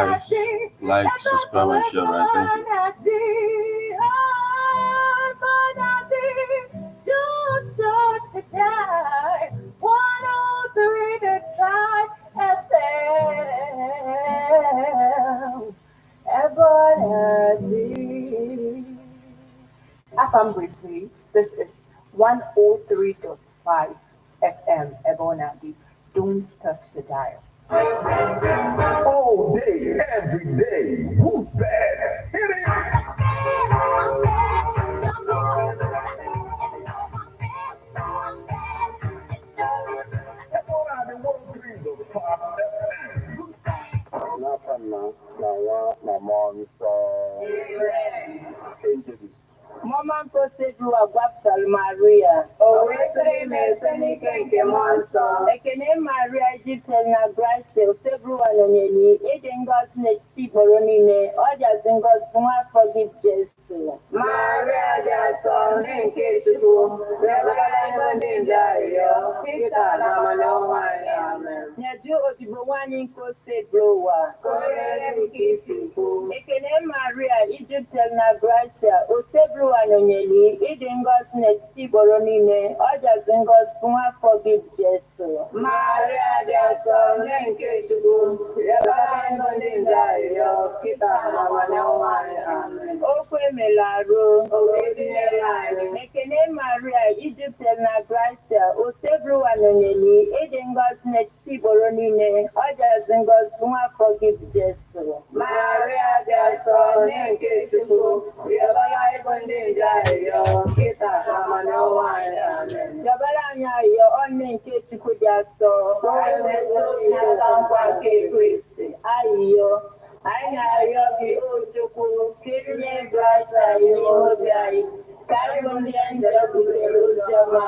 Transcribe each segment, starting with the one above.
guys like, subscribe, and share. Right? Thank you. FM briefly, this is 103.5 FM Ebonadi. Don't touch the dial. All day, every day, who's bad? Hit it! Ebonadi 103.5 FM. N'afọ na nwa na mmụọ nsọ. St. James. Mama Mposedu Agbaptal Maria. Owetri Mesenike nke Monso. Ekene Maria Egyptian na Grace Osebru Anonyeni. Ede ngozi n'etiti gboro niile. Ọ jazi ngozi nwa afọ gị Jesu. Maria Jason nke Chukwu. Rebara ndị ndị arịọ. Kịta na n'ọnwa ya. Amen. Nyaju odibo nwanyị nke Osebru ụwa. Korere m ka isi kwu. Ekene Maria Egyptian na Grace Osebru Anonyeli, ịdị ngọzi n'etiti gboro niile, ọ jazi ngọzi nwa afọ gị Jesu. Maria dị nsọ, nne nke Chukwu, rịọbara ndị ndị arịrịọ, kịta na n'ọnwa anyị. Amen. Okwu emela arụ, o wee dịnyere anyị. Ekene Maria, Ijipte na Gracia, Osebru Anonyeli, ịdị ngọzi n'etiti gboro niile, ọ jazi ngọzi nwa afọ gị Jesu. Maria dị nsọ, nne nke Chukwu, rịọbara ndị Gabara anya yo onye nke Chukwu dị asọ ayiyo anyị na-arịọ gị o Chukwu kirinye Grace anyị n'obi anyị ka anyị bụ ndị ndị butere ozi ọma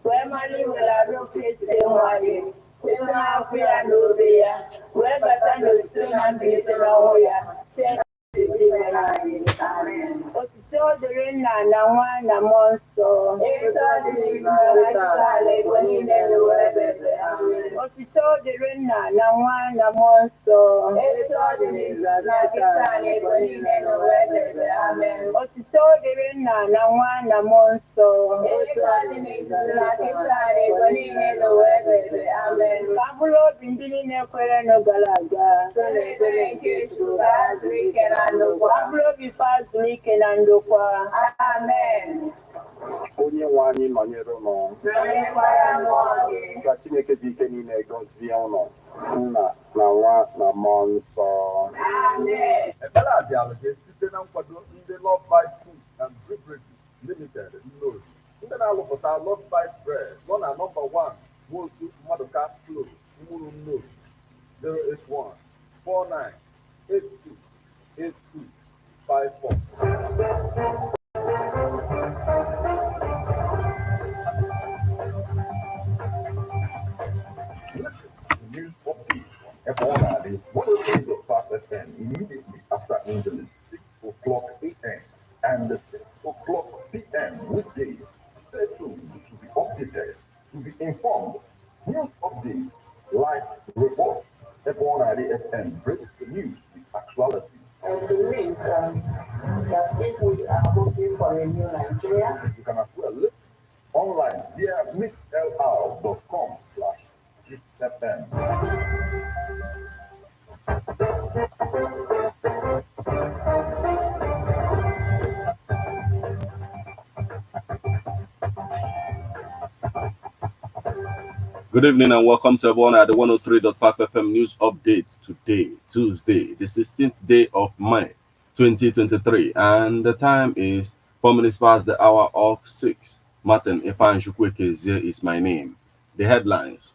wee mara iwere arụ Kristi nwanyị site n'afọ ya na obe ya wee bata n'otuto na mbilite n'ọnwụ ya site Otito dịrị Nna na Nwa na Mmụọ Nsọ. Otito dịrị Nna na Nwa na Mmụọ Nsọ. Otito dịrị Nna na Nwa na Mmụọ Nsọ. Ka mkpụrụ obi ndị niile kwere n'ogara aga. Abụrụ obi fazụ ike na ndokwa. Amen. Onye nwe anyị nọnyere ụnụ. Ka Chineke dị ike niile gọzie ụnụ. Nna na Nwa na Mmụọ Nsọ. Amen. Ekpere a bịara gị site na nkwado ndị Love Bite Food and Beverages Limited Nnozi. Ndị na-alụpụta Love Bite Bread nọ na nọmba 1 Mozu Mmadụka Close, Mmuru Nnozi, 081 49 82 8254. Listen to news updates on Ebonadi 103.5 FM immediately after Angeles 6 o'clock a.m. and 6 o'clock p.m. weekdays. Stay tuned to be updated, to be informed. News updates, live reports. Ebonadi FM breaks the news with actuality. And believe that if we are hoping for a new Nigeria, you can as well listen online via mixlr.com/GFM. Good evening and welcome to everyone at the 103.5 FM News Update today, Tuesday, the 16th day of May, 2023. And the time is 4 minutes past the hour of 6. Martin Ifan Chukwuekezie is my name. The headlines.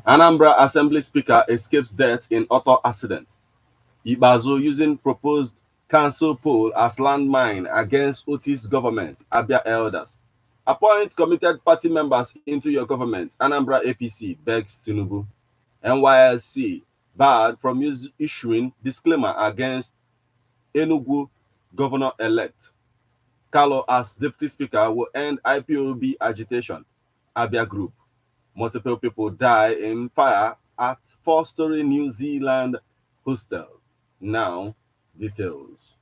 Anambra Assembly Speaker escapes death in auto accident. Ibazo using proposed council poll as landmine against Otis government, Abia elders. Appoint committed party members into your government, Anambra APC begs Tinubu. NYLC barred from issuing disclaimer against Enugu governor-elect. Carlo as deputy speaker will end IPOB agitation. Abia Group. Multiple people die in fire at four-story New Zealand hostel. Now, details.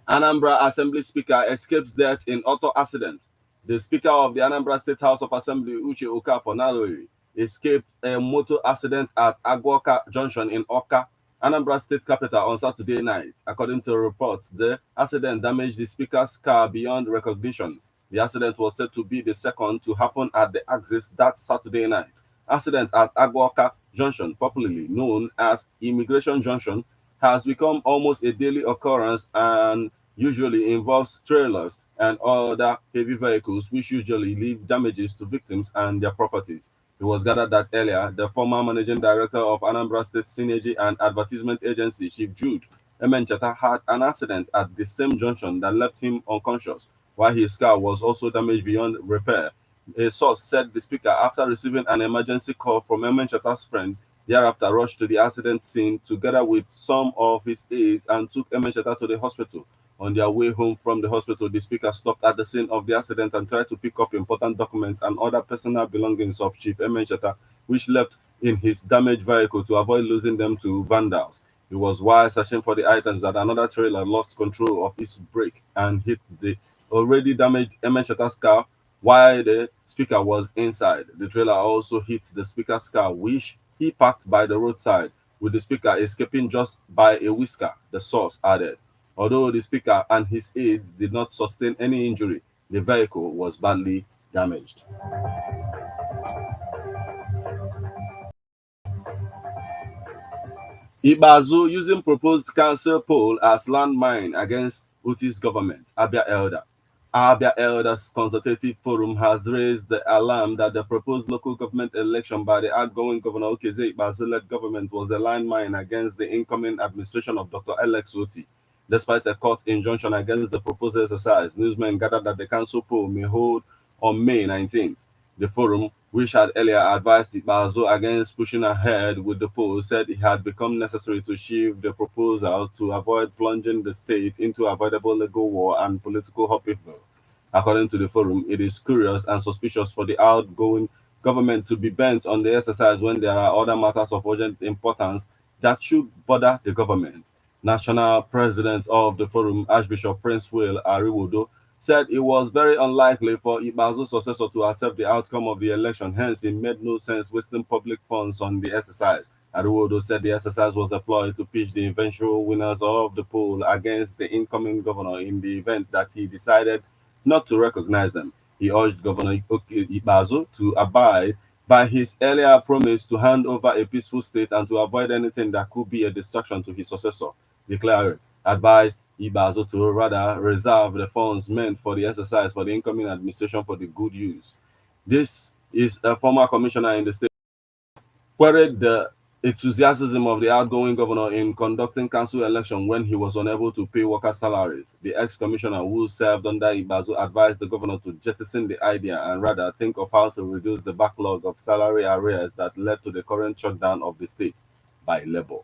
Anambra Assembly Speaker escapes death in auto accident. The Speaker of the Anambra State House of Assembly, Uche Okafor Naloyi, escaped a motor accident at Agbakoba Junction in Oka, Anambra State capital, on Saturday night. According to reports, the accident damaged the Speaker's car beyond recognition. The accident was said to be the second to happen at the axis that Saturday night. Accident at Agbakoba Junction, popularly known as Immigration Junction, has become almost a daily occurrence and usually involves trailers and other heavy vehicles, which usually leave damages to victims and their properties. It was gathered that earlier, the former managing director of Anambra State Synergy and Advertisement Agency, Chief Jude Emencheta, had an accident at the same junction that left him unconscious, while his car was also damaged beyond repair. A source said the speaker, after receiving an emergency call from Emencheta's friend, thereafter rushed to the accident scene together with some of his aides and took Emencheta to the hospital. On their way home from the hospital, the speaker stopped at the scene of the accident and tried to pick up important documents and other personal belongings of Chief Emencheta, which left in his damaged vehicle to avoid losing them to vandals. It was while searching for the items that another trailer lost control of its brake and hit the already damaged Emencheta's car while the speaker was inside. The trailer also hit the speaker's car, which he parked by the roadside, with the speaker escaping just by a whisker, the source added. Although the speaker and his aides did not sustain any injury, the vehicle was badly damaged. Ibazu using proposed council poll as landmine against Uti's government, Abia Elder. Abia Elders Consultative Forum has raised the alarm that the proposed local government election by the outgoing Governor Okeze Ibazu-led government was a landmine against the incoming administration of Dr. Alex Oti. Despite a court injunction against the proposed exercise, newsmen gathered that the council poll may hold on May 19th. The forum, which had earlier advised Ibazu against pushing ahead with the poll, said it had become necessary to shift the proposal to avoid plunging the state into avoidable legal war and political upheaval. According to the forum, it is curious and suspicious for the outgoing government to be bent on the exercise when there are other matters of urgent importance that should bother the government. National president of the forum, Archbishop Prince Will Ariwodo, said it was very unlikely for Ibazu's successor to accept the outcome of the election. Hence, it made no sense wasting public funds on the exercise. Ariwodo said the exercise was a ploy to pitch the eventual winners of the poll against the incoming governor in the event that he decided not to recognize them. He urged Governor Ibazu to abide by his earlier promise to hand over a peaceful state and to avoid anything that could be a distraction to his successor. The cleric advised Ibazu to rather reserve the funds meant for the exercise for the incoming administration for the good use. This is a former commissioner in the state queried the enthusiasm of the outgoing governor in conducting council election when he was unable to pay workers' salaries. The ex-commissioner who served under Ibazu advised the governor to jettison the idea and rather think of how to reduce the backlog of salary arrears that led to the current shutdown of the state by labor.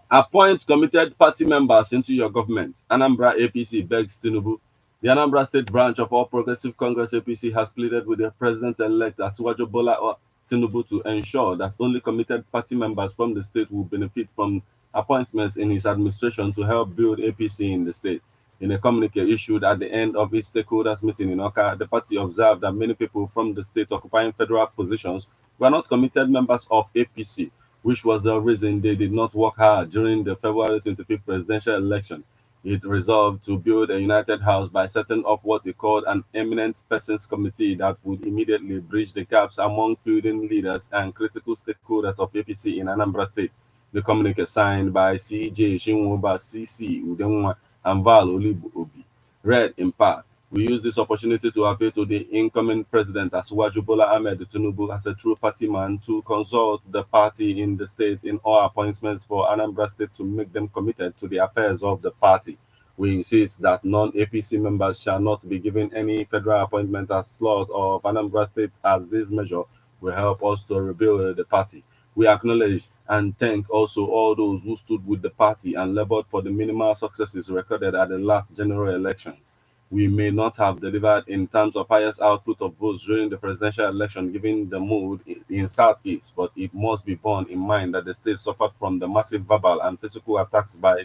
Appoint committed party members into your government. Anambra APC begs Tinubu. The Anambra State branch of All Progressive Congress APC has pleaded with the president-elect Asiwaju Bola Tinubu to ensure that only committed party members from the state will benefit from appointments in his administration to help build APC in the state. In a communique issued at the end of its stakeholders meeting in Oka, the party observed that many people from the state occupying federal positions were not committed members of APC, which was the reason they did not work hard during the February 25th presidential election. It resolved to build a united house by setting up what it called an eminent persons committee that would immediately bridge the gaps among feuding leaders and critical stakeholders of APC in Anambra State. The communique signed by CJ Shinwoba CC Udenwa and Val Olibobi read in part, "We use this opportunity to appeal to the incoming president Asiwaju Bola Ahmed Tinubu as a true party man to consult the party in the state in all appointments for Anambra State to make them committed to the affairs of the party. We insist that non-APC members shall not be given any federal appointment as slot of Anambra State, as this measure will help us to rebuild the party. We acknowledge and thank also all those who stood with the party and labored for the minimal successes recorded at the last general elections. We may not have delivered in terms of highest output of votes during the presidential election given the mood in Southeast, but it must be borne in mind that the state suffered from the massive verbal and physical attacks by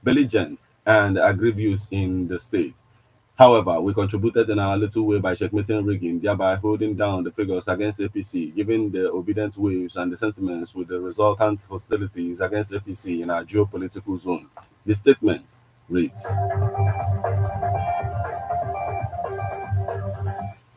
belligerents and aggrieved in the state. However, we contributed in our little way by checkmating rigging, thereby holding down the figures against APC, given the obedient waves and the sentiments with the resultant hostilities against APC in our geopolitical zone. The statement reads: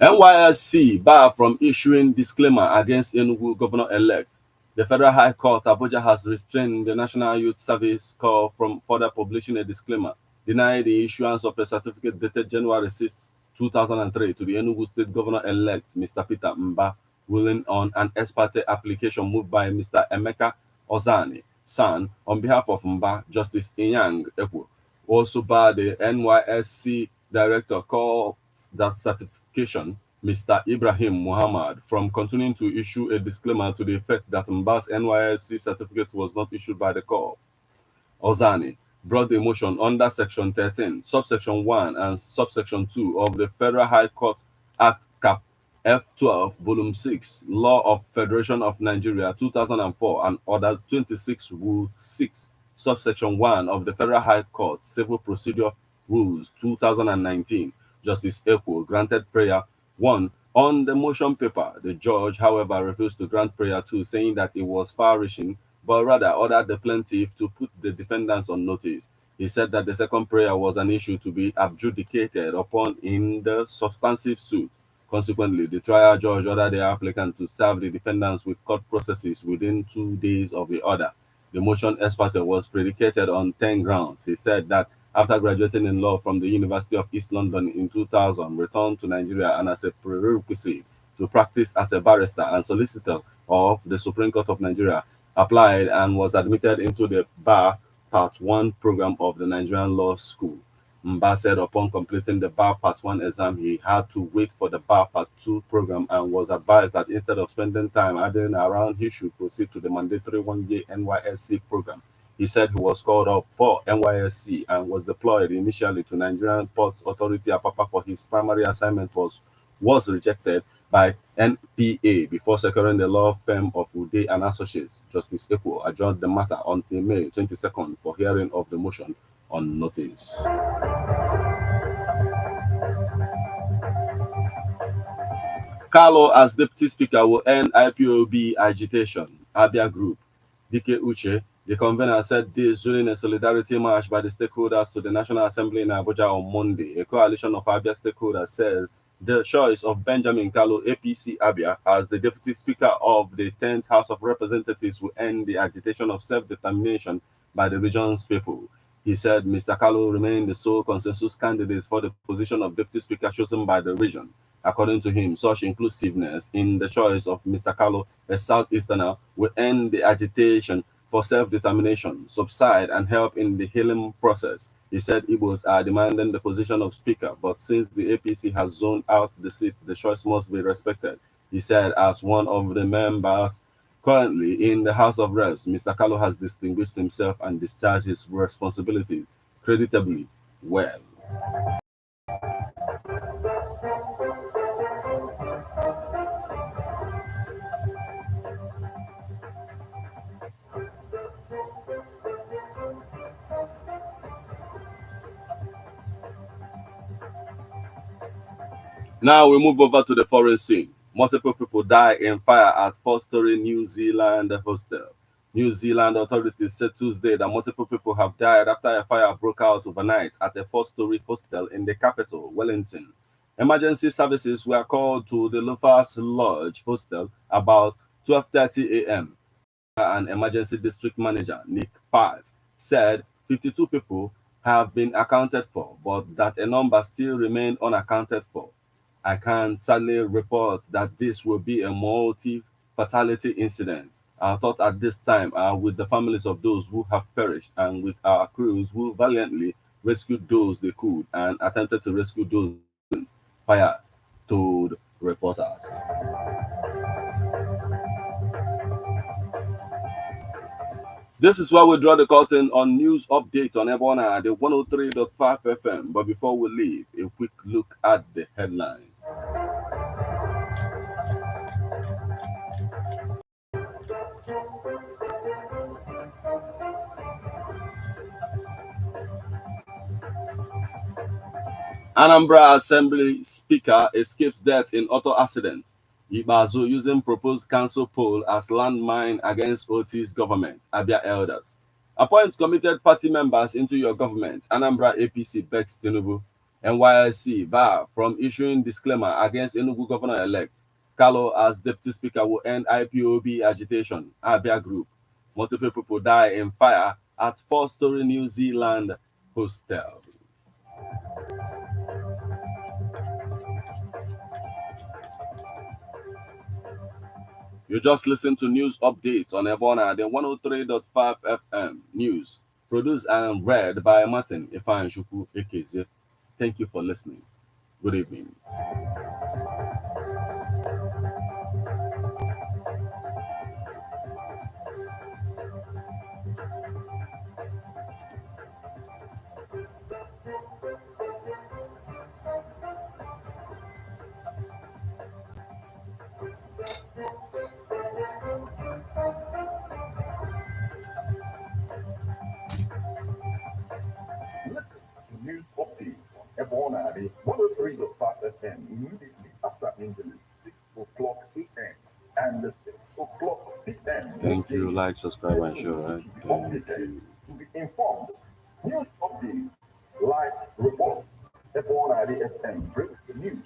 NYSC bar from issuing disclaimer against Enugu governor-elect. The Federal High Court Abuja has restrained the National Youth Service Corps from further publishing a disclaimer denying the issuance of a certificate dated January 6, 2003 to the Enugu State Governor-elect Mr. Peter Mba, ruling on an ex parte application moved by Mr. Emeka Ozani, son, on behalf of Mba, Justice Inyang Ekwo. Also by the NYSC director called that certification Mr. Ibrahim Muhammad from continuing to issue a disclaimer to the effect that Mba's NYSC certificate was not issued by the court. Ozani brought the motion under Section 13, Subsection 1 and Subsection 2 of the Federal High Court Act Cap F12, Volume 6, Law of Federation of Nigeria 2004 and Order 26, Rule 6, Subsection 1 of the Federal High Court Civil Procedure Rules 2019. Justice Ekwo granted prayer 1 on the motion paper. The judge, however, refused to grant prayer 2, saying that it was far-reaching, but rather ordered the plaintiff to put the defendants on notice. He said that the second prayer was an issue to be adjudicated upon in the substantive suit. Consequently, the trial judge ordered the applicant to serve the defendants with court processes within 2 days of the order. The motion ex parte was predicated on 10 grounds. He said that after graduating in law from the University of East London in 2000, returned to Nigeria and as a prerequisite to practice as a barrister and solicitor of the Supreme Court of Nigeria, applied and was admitted into the Bar Part 1 program of the Nigerian Law School. Mba said upon completing the Bar Part 1 exam, he had to wait for the Bar Part 2 program and was advised that instead of spending time adding around, he should proceed to the mandatory 1-year NYSC program. He said he was called up for NYSC and was deployed initially to Nigerian Ports Authority Apapa for his primary assignment was rejected by NPA before securing the law firm of Ude and Associates. Justice Ekwo adjourned the matter until May 22nd for hearing of the motion on notice. Carlo as Deputy Speaker will end IPOB agitation. Abia Group. Dike Uche, the convener, said this during a solidarity march by the stakeholders to the National Assembly in Abuja on Monday. A coalition of Abia stakeholders says the choice of Benjamin Kalu, APC Abia, as the Deputy Speaker of the 10th House of Representatives will end the agitation of self-determination by the region's people. He said Mr. Kalu remained the sole consensus candidate for the position of Deputy Speaker chosen by the region. According to him, such inclusiveness in the choice of Mr. Kalu, a Southeasterner, will end the agitation for self-determination, subside, and help in the healing process. He said Igbos are demanding the position of Speaker, but since the APC has zoned out the seat, the choice must be respected. He said as one of the members currently in the House of Reps, Mr. Kalu has distinguished himself and discharged his responsibilities creditably well. Now we move over to the foreign scene. Multiple people die in fire at four-story New Zealand hostel. New Zealand authorities said Tuesday that multiple people have died after a fire broke out overnight at a four-story hostel in the capital, Wellington. Emergency services were called to the Loafers Lodge hostel about 12:30 a.m. And emergency district manager Nick Part said 52 people have been accounted for, but that a number still remain unaccounted for. I can sadly report that this will be a multi-fatality incident. Our thought at this time are with the families of those who have perished and with our crews who valiantly rescued those they could and attempted to rescue those who couldn't, Payat told reporters. This is where we draw the curtain on news update on Ebona, the 103.5 FM. But before we leave, a quick look at the headlines. Anambra Assembly Speaker escapes death in auto accident. Ibazu using proposed council poll as landmine against Otis government. Abia elders. Appoint committed party members into your government. Anambra APC begs Tinubu. NYSC bar from issuing disclaimer against Enugu governor-elect. Kalo as deputy speaker will end IPOB agitation. Abia group. Multiple people die in fire at four-story New Zealand hostel. You just listened to news updates on Ebona, the 103.5 FM news, produced and read by Martin Ifanshuku Ekeze. Thank you for listening. Good evening. Listen to news updates on Ebona, the 103.5 FM immediately after Angeles, 6 o'clock a.m. and the 6 o'clock p.m. Thank you. weekdays. Like, subscribe, and Stay share. tuned Right? to be Thank updated, you. to be informed. News updates, live reports. Ebona FM brings the news